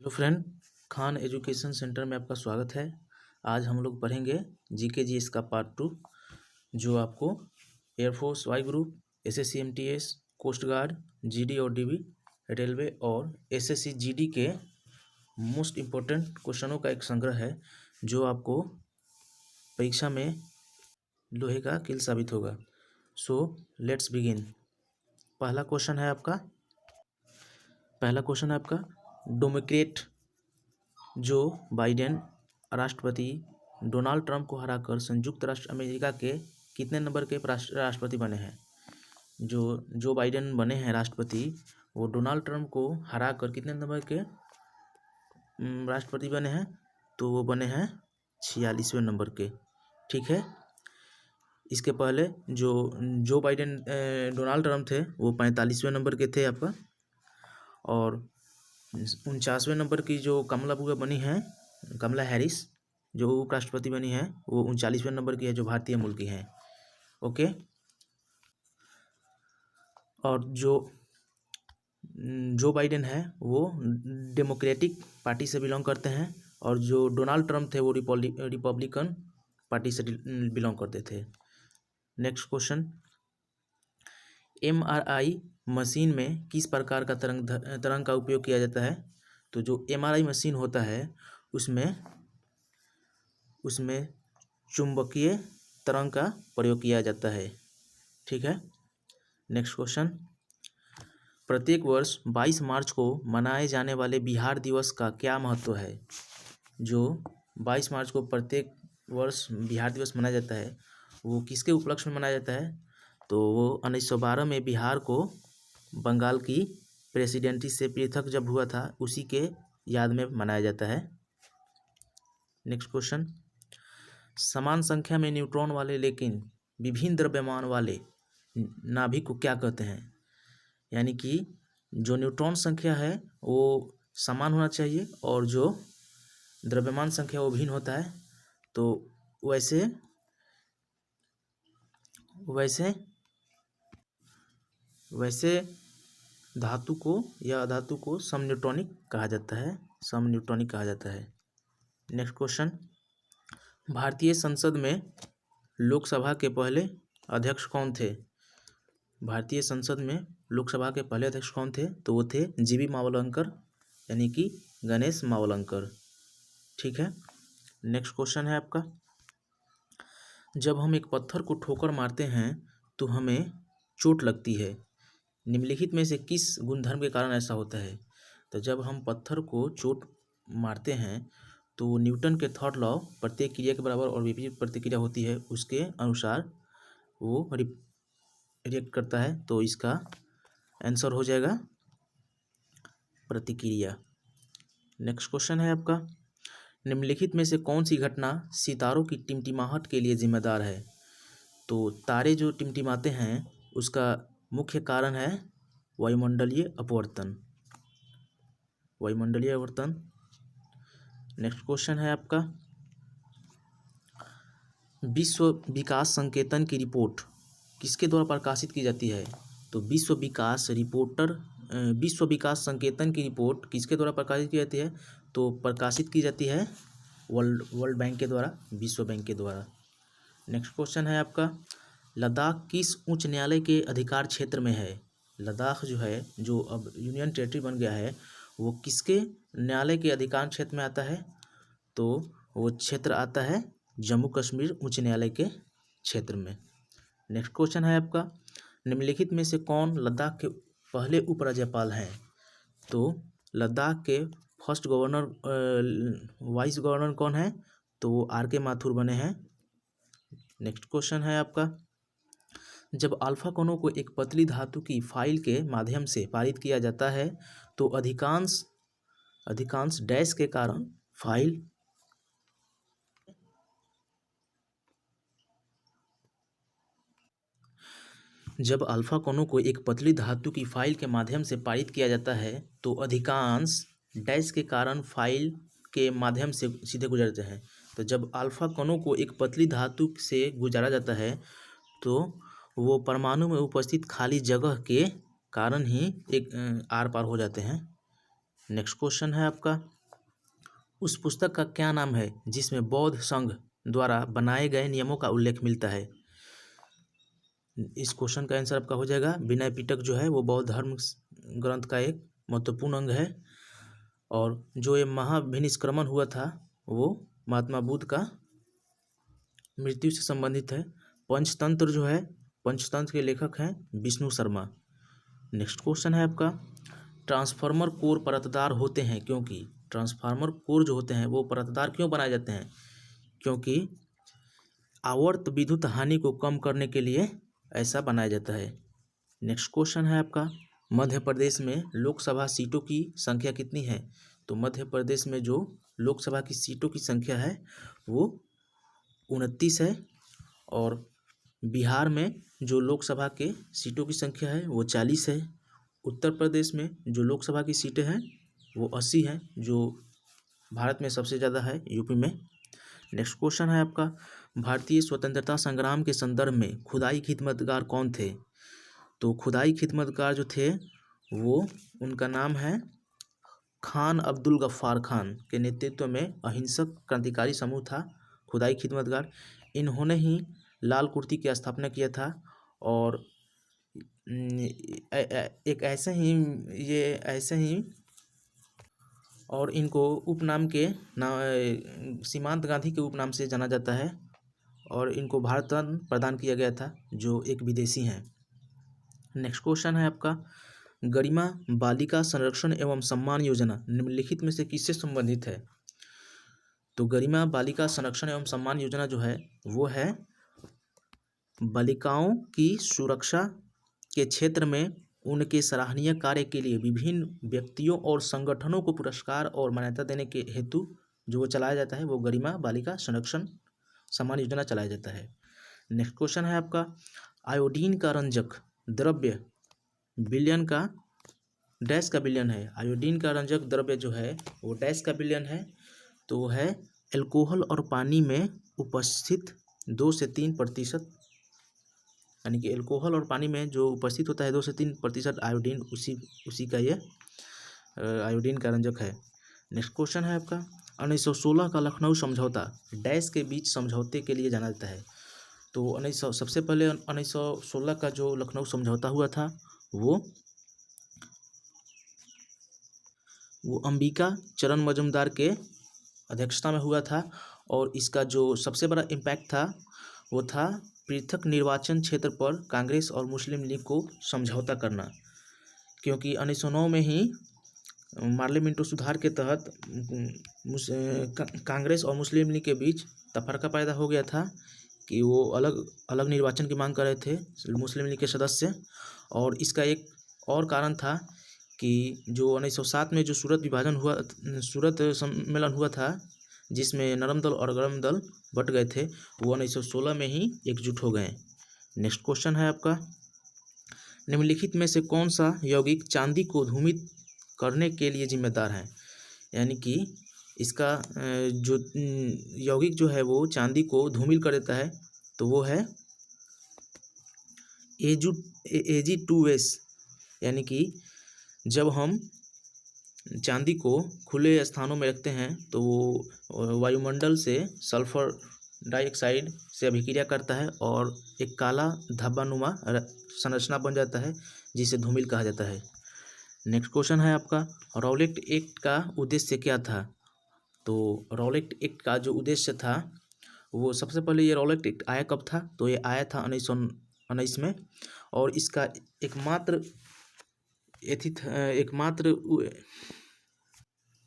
तो friend, Khan education centre में आपका स्वागत है। आज हम लोग पढ़ेंगे जीके जीएस का पार्ट 2, जो आपको air force Y group, SSC MTS, coast guard, GD और डीबी, रेलवे और एसएससी जीडी के मोस्ट इम्पोर्टेंट क्वेश्चनों का एक संग्रह है, जो आपको परीक्षा में लोहे का कील साबित होगा। So let's begin. पहला क्वेश्चन है आपका डेमोक्रेट जो बाइडेन राष्ट्रपति डोनाल्ड ट्रंप को हराकर संयुक्त राष्ट्र अमेरिका के कितने नंबर के राष्ट्रपति बने हैं। जो बाइडेन बने हैं राष्ट्रपति, वो डोनाल्ड ट्रंप को हराकर कितने नंबर के राष्ट्रपति बने हैं, तो वो बने हैं 46वें नंबर के। ठीक है। इसके पहले जो बाइडेन डोनाल्ड ट्रंप थे वो 45वें नंबर के थे आपका, और 49वें नंबर की जो कमला हैरिस जो उपराष्ट्रपति बनी है, वो 39वें नंबर की है, जो भारतीय मूल की हैं। ओके। और जो बाइडेन है वो डेमोक्रेटिक पार्टी से बिलोंग करते हैं, और जो डोनाल्ड ट्रंप थे वो रिपब्लिकन पार्टी से बिलोंग करते थे। नेक्स्ट क्वेश्चन, एमआरआई मशीन में किस प्रकार का तरंग का उपयोग किया जाता है। तो जो एमआरआई मशीन होता है उसमें चुंबकीय तरंग का प्रयोग किया जाता है। ठीक है। नेक्स्ट क्वेश्चन, प्रत्येक वर्ष 22 मार्च को मनाए जाने वाले बिहार दिवस का क्या महत्व है। जो 22 मार्च को प्रत्येक वर्ष बिहार दिवस मनाया जाता है, वो किसके उपलक्ष्य में मनाया जाता है, तो वो 1912 में बिहार को बंगाल की प्रेसिडेंसी से पृथक जब हुआ था, उसी के याद में मनाया जाता है। नेक्स्ट क्वेश्चन, समान संख्या में न्यूट्रॉन वाले लेकिन विभिन्न द्रव्यमान वाले नाभिक को क्या कहते हैं। यानी कि जो न्यूट्रॉन संख्या है वो समान होना चाहिए, और जो द्रव्यमान संख्या वो भिन्न होता है। तो वैसे धातु को या अधातु को समन्यूट्रॉनिक कहा जाता है। नेक्स्ट क्वेश्चन, भारतीय संसद में लोकसभा के पहले अध्यक्ष कौन थे। भारतीय संसद में लोकसभा के पहले अध्यक्ष कौन थे, तो वो थे जीवी मावलंकर, यानी कि गणेश मावलंकर। ठीक है। नेक्स्ट क्वेश्चन है आपका, जब हम एक पत्थर को ठोकर मारते हैं तो हमें चोट लगती है, निम्नलिखित में से किस गुणधर्म के कारण ऐसा होता है। तो जब हम पत्थर को चोट मारते हैं तो न्यूटन के थर्ड लॉ, प्रत्येक क्रिया के बराबर और विपरीत प्रतिक्रिया होती है, उसके अनुसार वो रिएक्ट करता है। तो इसका आंसर हो जाएगा प्रतिक्रिया। नेक्स्ट क्वेश्चन है आपका, निम्नलिखित में से कौन सी घटना सितारों की टिमटिमाहट के लिए जिम्मेदार है। तो तारे जो टिमटिमाते हैं उसका मुख्य कारण है वायुमंडलीय अपवर्तन। नेक्स्ट क्वेश्चन है आपका, विश्व विकास संकेतन की रिपोर्ट किसके द्वारा प्रकाशित की जाती है। तो विश्व विकास संकेतन की रिपोर्ट किसके द्वारा प्रकाशित की जाती है, तो प्रकाशित की जाती है वर्ल्ड बैंक के द्वारा, विश्व बैंक के द्वारा। नेक्स्ट क्वेश्चन है आपका, लद्दाख किस उच्च न्यायालय के अधिकार क्षेत्र में है। लद्दाख जो है, जो अब यूनियन टेरिटरी बन गया है, वो किसके न्यायालय के अधिकार क्षेत्र में आता है, तो वो क्षेत्र आता है जम्मू कश्मीर उच्च न्यायालय के क्षेत्र में। नेक्स्ट क्वेश्चन है आपका, निम्नलिखित में से कौन लद्दाख के पहले उपराज्यपाल हैं। तो लद्दाख के फर्स्ट वाइस गवर्नर कौन है, तो वो आर.के. माथुर बने हैं। नेक्स्ट क्वेश्चन है आपका, जब अल्फा कणों को एक पतली धातु की फाइल के माध्यम से पारित किया जाता है तो अधिकांश डैश के कारण फाइल जब अल्फा कणों को एक पतली धातु की फाइल के माध्यम से पारित किया जाता है तो अधिकांश डैश के कारण फाइल के माध्यम से सीधे गुजरते हैं। तो जब अल्फा कणों को एक पतली धातु से गुजारा जाता है तो वो परमाणु में उपस्थित खाली जगह के कारण ही एक आर पार हो जाते हैं। नेक्स्ट क्वेश्चन है आपका, उस पुस्तक का क्या नाम है जिसमें बौद्ध संघ द्वारा बनाए गए नियमों का उल्लेख मिलता है? इस क्वेश्चन का आंसर आपका हो जाएगा विनय पिटक जो है वो बौद्ध धर्म ग्रंथ का एक महत्वपूर्ण अंग है। और जो ये महाभिनिष्क्रमण हुआ था वो महात्मा बुद्ध का मृत्यु से संबंधित है। पंचतंत्र जो है, पंचतंत्र के लेखक हैं विष्णु शर्मा। नेक्स्ट क्वेश्चन है आपका, ट्रांसफार्मर कोर परतदार होते हैं क्योंकि? ट्रांसफार्मर कोर जो होते हैं वो परतदार क्यों बनाए जाते हैं? क्योंकि आवर्त विद्युत हानि को कम करने के लिए ऐसा बनाया जाता है। नेक्स्ट क्वेश्चन है आपका, मध्य प्रदेश में लोकसभा सीटों की संख्या कितनी है? तो मध्य प्रदेश में जो लोकसभा की सीटों की संख्या है वो 29 है। और बिहार में जो लोकसभा के सीटों की संख्या है वो 40 है। उत्तर प्रदेश में जो लोकसभा की सीटें हैं वो 80 हैं, जो भारत में सबसे ज़्यादा है यूपी में। नेक्स्ट क्वेश्चन है आपका, भारतीय स्वतंत्रता संग्राम के संदर्भ में खुदाई खिदमतगार कौन थे? तो खुदाई खिदमतगार जो थे वो, उनका नाम है खान अब्दुल गफ्फार खान के नेतृत्व में अहिंसक क्रांतिकारी समूह था खुदाई खिदमतगार। इन्होंने ही लाल कुर्ती की स्थापना किया था। और एक ऐसे ही ये ऐसे ही और इनको उपनाम के नाम सीमांत गांधी के उपनाम से जाना जाता है। और इनको भारत रत्न प्रदान किया गया था जो एक विदेशी हैं। नेक्स्ट क्वेश्चन है आपका, गरिमा बालिका संरक्षण एवं सम्मान योजना निम्नलिखित में से किससे संबंधित है? तो गरिमा बालिका संरक्षण एवं सम्मान योजना जो है वो है बालिकाओं की सुरक्षा के क्षेत्र में उनके सराहनीय कार्य के लिए विभिन्न व्यक्तियों और संगठनों को पुरस्कार और मान्यता देने के हेतु जो वो चलाया जाता है वो गरिमा बालिका संरक्षण सम्मान योजना चलाया जाता है। नेक्स्ट क्वेश्चन है आपका, आयोडीन का रंजक द्रव्य विलयन का डैश का विलयन है? आयोडीन का रंजक द्रव्य जो है वो डैश का विलयन है। तो वो है एल्कोहल और पानी में उपस्थित 2 से 3%, यानी कि एल्कोहल और पानी में जो उपस्थित होता है 2 से 3% आयोडीन, उसी का ये आयोडीन का रंजक है। नेक्स्ट क्वेश्चन है आपका, 1916 का लखनऊ समझौता डैश के बीच समझौते के लिए जाना जाता है? तो सबसे पहले 1916 का जो लखनऊ समझौता हुआ था वो अंबिका चरण मजूमदार के अध्यक्षता में हुआ था। और इसका जो सबसे बड़ा इम्पैक्ट था वो था पृथक निर्वाचन क्षेत्र पर कांग्रेस और मुस्लिम लीग को समझौता करना। क्योंकि 1909 में ही मार्ले मिंटो सुधार के तहत कांग्रेस और मुस्लिम लीग के बीच तफरका पैदा हो गया था कि वो अलग अलग निर्वाचन की मांग कर रहे थे मुस्लिम लीग के सदस्य। और इसका एक और कारण था कि जो 1907 में जो सूरत सम्मेलन हुआ था जिसमें नरम दल और गरम दल बट गए थे, वो 1916 में ही एकजुट हो गए। नेक्स्ट क्वेश्चन है आपका, निम्नलिखित में से कौन सा यौगिक चांदी को धूमित करने के लिए जिम्मेदार है? यानी कि इसका जो यौगिक जो है वो चांदी को धूमिल कर देता है तो वो है Ag2S। यानी कि जब हम चांदी को खुले स्थानों में रखते हैं तो वो वायुमंडल से सल्फर डाइऑक्साइड से अभिक्रिया करता है और एक काला धब्बानुमा संरचना बन जाता है जिसे धूमिल कहा जाता है। नेक्स्ट क्वेश्चन है आपका, रॉलेट एक्ट का उद्देश्य क्या था? तो रॉलेट एक्ट का जो उद्देश्य था वो, सबसे पहले ये रॉलेट एक्ट आया कब था? तो ये आया था 1919 में। और इसका एकमात्र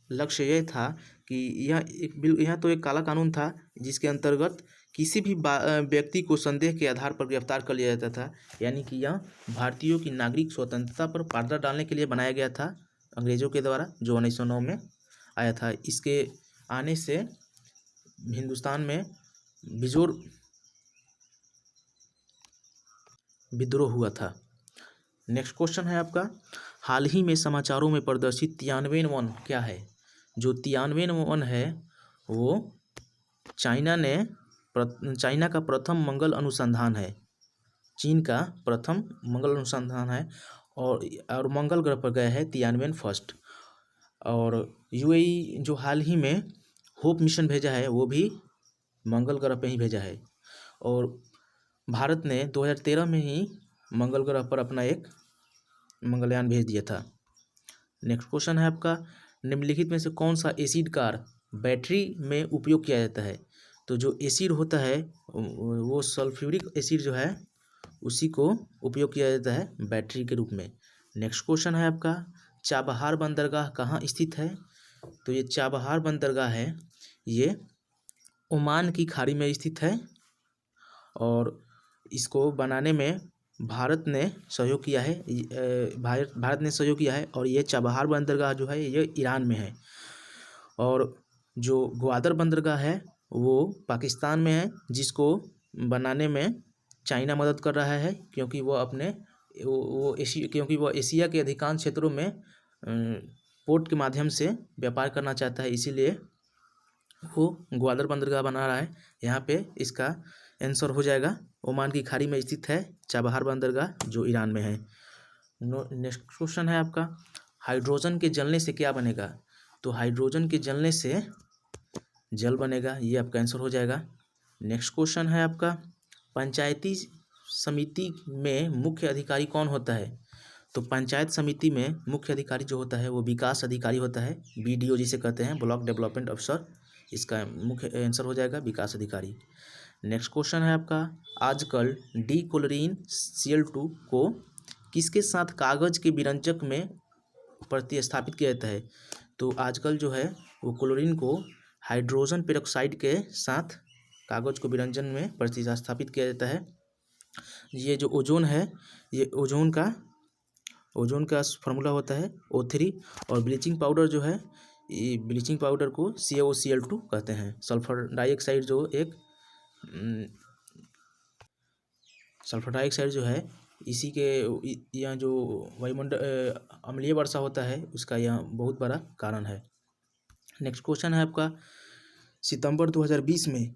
लक्ष्य यह था कि यह तो एक काला कानून था जिसके अंतर्गत किसी भी व्यक्ति को संदेह के आधार पर गिरफ्तार कर लिया जाता था। यानी कि यह भारतीयों की नागरिक स्वतंत्रता पर पर्दा डालने के लिए बनाया गया था अंग्रेजों के द्वारा, जो 1909 में आया था। इसके आने से हिंदुस्तान में बेजोर विद्रोह हुआ था। नेक्स्ट क्वेश्चन है आपका, हाल ही में समाचारों में प्रदर्शित तियानवेन वन क्या है? जो तियानवेन वन है वो चाइना का प्रथम मंगल अनुसंधान है। चीन का प्रथम मंगल अनुसंधान है और मंगल ग्रह पर गया है तियानवेन फर्स्ट। और यूएई जो हाल ही में होप मिशन भेजा है वो भी मंगल ग्रह पे ही भेजा है। और भारत ने 2013 में ही मंगल ग्रह पर अपना एक मंगलयान भेज दिया था। नेक्स्ट क्वेश्चन है आपका, निम्नलिखित में से कौन सा एसिड कार बैटरी में उपयोग किया जाता है? तो जो एसिड होता है वो सल्फ्यूरिक एसिड जो है उसी को उपयोग किया जाता है बैटरी के रूप में। नेक्स्ट क्वेश्चन है आपका, चाबहार बंदरगाह कहाँ स्थित है? तो ये चाबहार बंदरगाह है ये ओमान की खाड़ी में स्थित है और इसको बनाने में भारत ने सहयोग किया है। भारत ने सहयोग किया है और ये चाबहार बंदरगाह जो है ये ईरान में है। और जो ग्वादर बंदरगाह है वो पाकिस्तान में है, जिसको बनाने में चाइना मदद कर रहा है क्योंकि वो एशिया के अधिकांश क्षेत्रों में पोर्ट के माध्यम से व्यापार करना चाहता है, इसीलिए वो ग्वादर बंदरगाह बना रहा है। यहाँ पे इसका आंसर हो जाएगा ओमान की खाड़ी में स्थित है चाबहार बंदरगाह जो ईरान में है। नेक्स्ट क्वेश्चन है आपका, हाइड्रोजन के जलने से क्या बनेगा? तो हाइड्रोजन के जलने से जल बनेगा, ये आपका आंसर हो जाएगा। नेक्स्ट क्वेश्चन है आपका, पंचायती समिति में मुख्य अधिकारी कौन होता है? तो पंचायत समिति में मुख्य अधिकारी जो होता है वो विकास अधिकारी होता है, BDO जिसे कहते हैं, ब्लॉक डेवलपमेंट ऑफिसर। इसका मुख्य आंसर हो जाएगा विकास अधिकारी। नेक्स्ट क्वेश्चन है आपका, आजकल डीक्लोरीन Cl2 को किसके साथ कागज़ के विरंजक में प्रतिस्थापित किया जाता है? तो आजकल जो है वो क्लोरीन को हाइड्रोजन पेरोक्साइड के साथ कागज़ को विरंजन में प्रतिस्थापित किया जाता है। ये जो ओजोन है ये ओजोन का फार्मूला होता है O3। और ब्लीचिंग पाउडर जो है ये ब्लीचिंग पाउडर को CaOCl2 कहते हैं। सल्फर डाइऑक्साइड जो है इसी के यहाँ जो वायुमंडल अम्लीय वर्षा होता है उसका यह बहुत बड़ा कारण है। नेक्स्ट क्वेश्चन है आपका, सितंबर 2020 में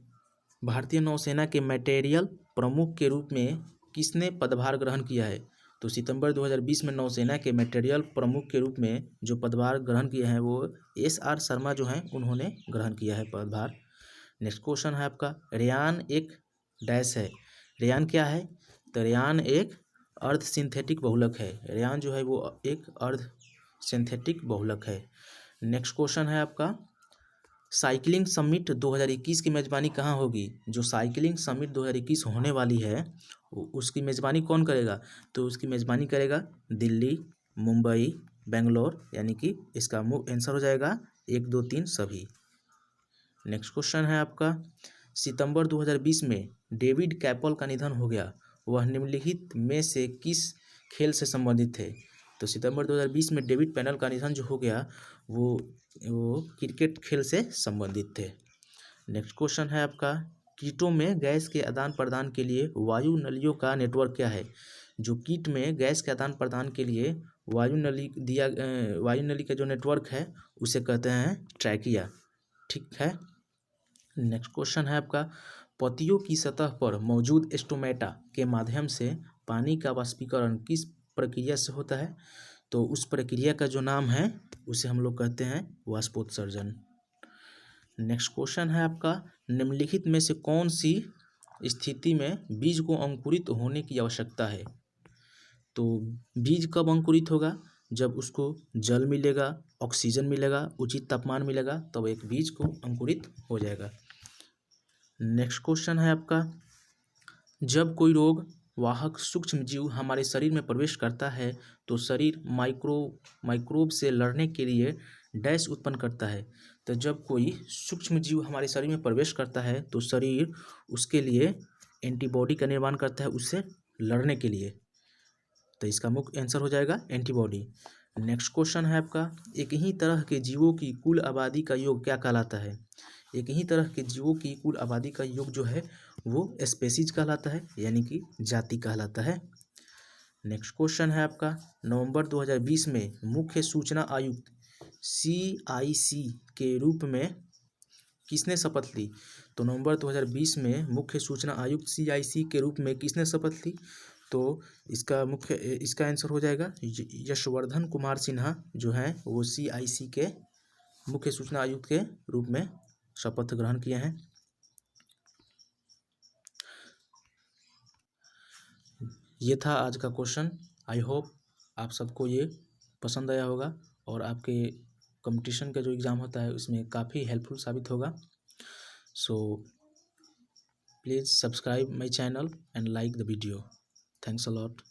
भारतीय नौसेना के मटेरियल प्रमुख के रूप में किसने पदभार ग्रहण किया है? तो सितंबर 2020 में नौसेना के मटेरियल प्रमुख के रूप में जो पदभार ग्रहण किए हैं वो SR शर्मा जो हैं उन्होंने ग्रहण किया है पदभार। नेक्स्ट क्वेश्चन है आपका, रेयान एक डैश है। रेयान क्या है? तो रेयान एक अर्ध सिंथेटिक बहुलक है। रेयान जो है वो एक अर्ध सिंथेटिक बहुलक है। नेक्स्ट क्वेश्चन है आपका, साइकिलिंग समिट 2021 की मेज़बानी कहाँ होगी? जो साइकिलिंग समिट 2021 होने वाली है उसकी मेज़बानी कौन करेगा? तो उसकी मेज़बानी करेगा दिल्ली, मुंबई, बेंगलोर, यानी कि इसका आंसर हो जाएगा 1, 2, 3 सभी। नेक्स्ट क्वेश्चन है आपका, सितंबर 2020 में डेविड कैपल का निधन हो गया, वह निम्नलिखित में से किस खेल से संबंधित थे? तो सितंबर 2020 में डेविड पैनल का निधन जो हो गया वो क्रिकेट खेल से संबंधित थे। नेक्स्ट क्वेश्चन है आपका, कीटों में गैस के आदान प्रदान के लिए वायु नलियों का नेटवर्क क्या है? जो कीट में गैस के आदान प्रदान के लिए वायु नली का जो नेटवर्क है उसे कहते हैं ट्रैकिया। ठीक है। नेक्स्ट क्वेश्चन है आपका, पत्तियों की सतह पर मौजूद स्टोमेटा के माध्यम से पानी का वाष्पीकरण किस प्रक्रिया से होता है? तो उस प्रक्रिया का जो नाम है उसे हम लोग कहते हैं वाष्पोत्सर्जन। नेक्स्ट क्वेश्चन है आपका, निम्नलिखित में से कौन सी स्थिति में बीज को अंकुरित होने की आवश्यकता है? तो बीज कब अंकुरित होगा? जब उसको जल मिलेगा, ऑक्सीजन मिलेगा, उचित तापमान मिलेगा, तब एक बीज को अंकुरित हो जाएगा। नेक्स्ट क्वेश्चन है आपका, जब कोई रोग वाहक सूक्ष्म जीव हमारे शरीर में प्रवेश करता है तो शरीर माइक्रोब से लड़ने के लिए डैश उत्पन्न करता है। तो जब कोई सूक्ष्म जीव हमारे शरीर में प्रवेश करता है तो शरीर उसके लिए एंटीबॉडी का निर्माण करता है उससे लड़ने के लिए। तो इसका मुख्य आंसर हो जाएगा एंटीबॉडी। नेक्स्ट क्वेश्चन है आपका, एक ही तरह के जीवों की कुल आबादी का योग क्या कहलाता है? एक ही तरह के जीवों की कुल आबादी का योग जो है वो स्पेसीज कहलाता है, यानी कि जाति कहलाता है। नेक्स्ट क्वेश्चन है आपका, नवंबर 2020 में मुख्य सूचना आयुक्त CIC के रूप में किसने शपथ ली? तो नवंबर 2020 में मुख्य सूचना आयुक्त CIC के रूप में किसने शपथ ली? तो इसका आंसर हो जाएगा यशवर्धन कुमार सिन्हा जो है वो CIC के मुख्य सूचना आयुक्त के रूप में शपथ ग्रहण किए हैं। ये था आज का क्वेश्चन। आई होप आप सबको ये पसंद आया होगा और आपके कंपटीशन का जो एग्ज़ाम होता है उसमें काफ़ी हेल्पफुल साबित होगा। So please subscribe my channel and like the video. Thanks a lot.